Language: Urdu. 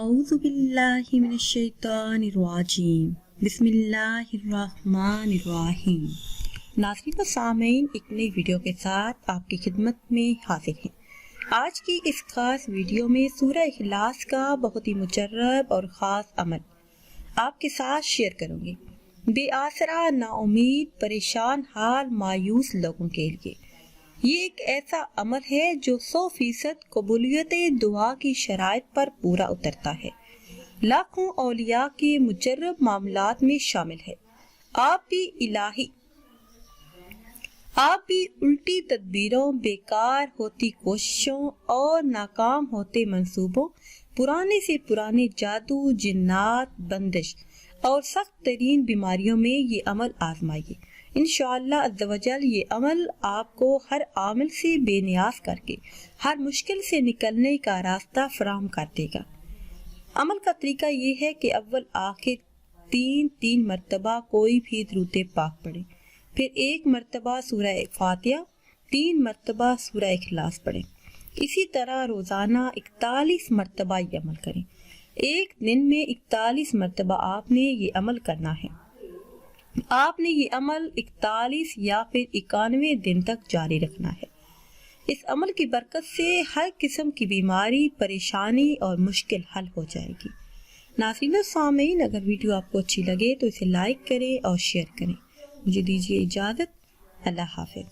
اعوذ باللہ من الشیطان الرجیم بسم اللہ الرحمن الرحیم۔ ناظرین و سامعین، ایک نئی ویڈیو کے ساتھ آپ کی خدمت میں حاضر ہیں۔ آج کی اس خاص ویڈیو میں سورہ اخلاص کا بہت ہی مجرب اور خاص عمل آپ کے ساتھ شیئر کروں گی، بے آسرا، نا امید، پریشان حال، مایوس لوگوں کے لیے۔ یہ ایک ایسا عمل ہے جو 100% قبولیت دعا کی شرائط پر پورا اترتا ہے، لاکھوں اولیاء کے مجرب معاملات میں شامل ہے۔ آپ بھی الٹی تدبیروں، بیکار ہوتی کوششوں اور ناکام ہوتے منصوبوں، پرانے سے پرانے جادو، جنات، بندش اور سخت ترین بیماریوں میں یہ عمل آزمائیے۔ انشاءاللہ عز و جل یہ عمل آپ کو ہر عامل سے بے نیاز کر کے ہر مشکل سے نکلنے کا راستہ فراہم کر دے گا۔ عمل کا طریقہ یہ ہے کہ اول آخر تین مرتبہ کوئی بھی درود پاک پڑھیں، پھر 1 مرتبہ سورہ فاتحہ، 3 مرتبہ سورہ اخلاص پڑھیں۔ اسی طرح روزانہ 41 مرتبہ یہ عمل کریں۔ ایک دن میں 41 مرتبہ آپ نے یہ عمل کرنا ہے۔ آپ نے یہ عمل 41 یا پھر 91 دن تک جاری رکھنا ہے۔ اس عمل کی برکت سے ہر قسم کی بیماری، پریشانی اور مشکل حل ہو جائے گی۔ ناظرین و سامعین، اگر ویڈیو آپ کو اچھی لگے تو اسے لائک کریں اور شیئر کریں۔ مجھے دیجیے اجازت، اللہ حافظ۔